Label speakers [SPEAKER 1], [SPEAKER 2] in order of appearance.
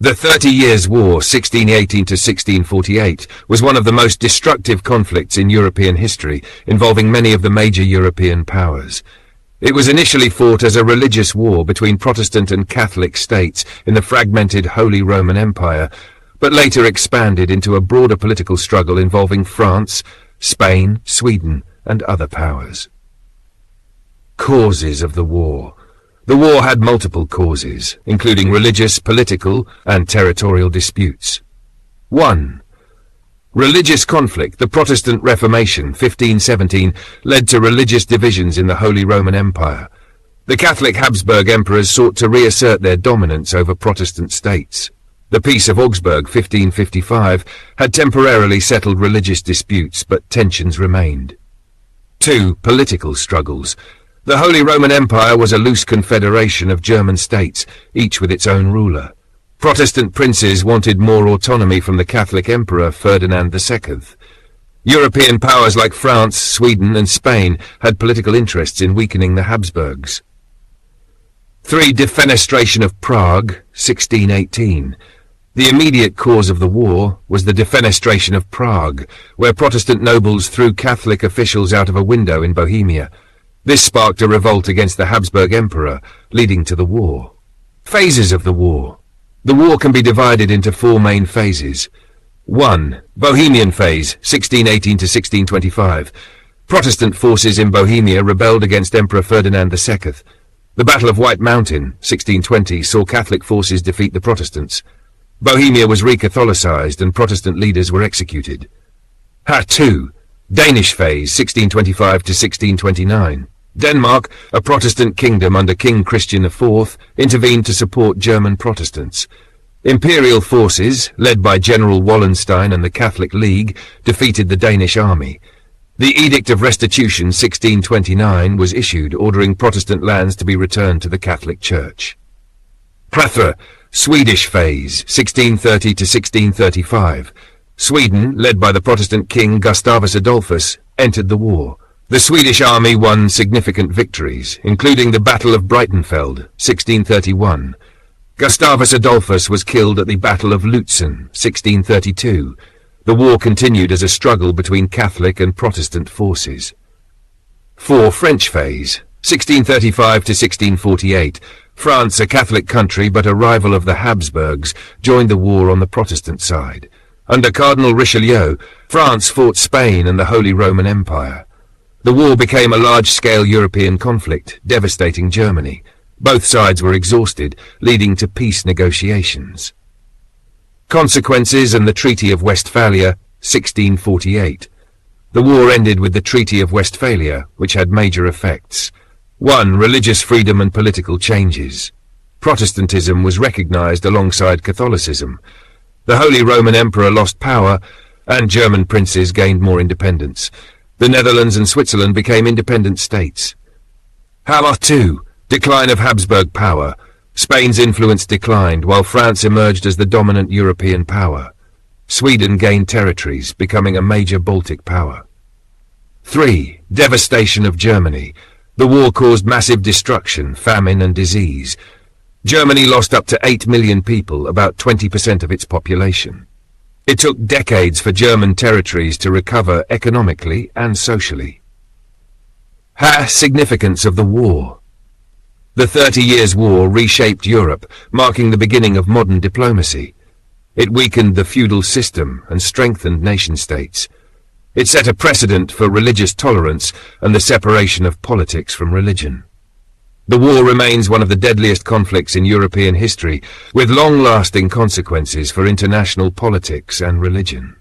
[SPEAKER 1] The 30 Years' War, 1618 to 1648, was one of the most destructive conflicts in European history, involving many of the major European powers. It was initially fought as a religious war between Protestant and Catholic states in the fragmented Holy Roman Empire, but later expanded into a broader political struggle involving France, Spain, Sweden, and other powers. Causes of the war. The war had multiple causes, including religious, political, and territorial disputes. 1. Religious conflict. The Protestant Reformation, 1517, led to religious divisions in the Holy Roman Empire. The Catholic Habsburg emperors sought to reassert their dominance over Protestant states. The Peace of Augsburg, 1555, had temporarily settled religious disputes, but tensions remained. 2. Political struggles. The Holy Roman Empire was a loose confederation of German states, each with its own ruler. Protestant princes wanted more autonomy from the Catholic Emperor Ferdinand II. European powers like France, Sweden, and Spain had political interests in weakening the Habsburgs. 3. Defenestration of Prague, 1618. The immediate cause of the war was the defenestration of Prague, where Protestant nobles threw Catholic officials out of a window in Bohemia. This sparked a revolt against the Habsburg Emperor, leading to the war. Phases of the war. The war can be divided into 4 main phases. 1. Bohemian phase, 1618 to 1625. Protestant forces in Bohemia rebelled against Emperor Ferdinand II. The Battle of White Mountain, 1620, saw Catholic forces defeat the Protestants. Bohemia was re-Catholicized and Protestant leaders were executed. 2. Danish phase, 1625 to 1629. Denmark, a Protestant kingdom under King Christian IV, intervened to support German Protestants. Imperial forces, led by General Wallenstein and the Catholic League, defeated the Danish army. The Edict of Restitution, 1629, was issued, ordering Protestant lands to be returned to the Catholic Church. Prathra, Swedish phase, 1630 to 1635. Sweden, led by the Protestant king Gustavus Adolphus, entered the war. The Swedish army won significant victories, including the Battle of Breitenfeld, 1631. Gustavus Adolphus was killed at the Battle of Lutzen, 1632. The war continued as a struggle between Catholic and Protestant forces. 4. French phase, 1635 to 1648. France, a Catholic country but a rival of the Habsburgs, joined the war on the Protestant side. Under Cardinal Richelieu, France fought Spain and the Holy Roman Empire. The war became a large-scale European conflict, devastating Germany. Both sides were exhausted, leading to peace negotiations. Consequences and the Treaty of Westphalia, 1648. The war ended with the Treaty of Westphalia, which had major effects. 1. Religious freedom and political changes. Protestantism was recognized alongside Catholicism. The Holy Roman Emperor lost power, and German princes gained more independence. The Netherlands and Switzerland became independent states. 2. Decline of Habsburg power. Spain's influence declined, while France emerged as the dominant European power. Sweden gained territories, becoming a major Baltic power. 3. Devastation of Germany. The war caused massive destruction, famine, and disease. Germany lost up to 8 million people, about 20% of its population. It took decades for German territories to recover economically and socially. Significance of the war. The 30 Years' War reshaped Europe, marking the beginning of modern diplomacy. It weakened the feudal system and strengthened nation-states. It set a precedent for religious tolerance and the separation of politics from religion. The war remains one of the deadliest conflicts in European history, with long-lasting consequences for international politics and religion.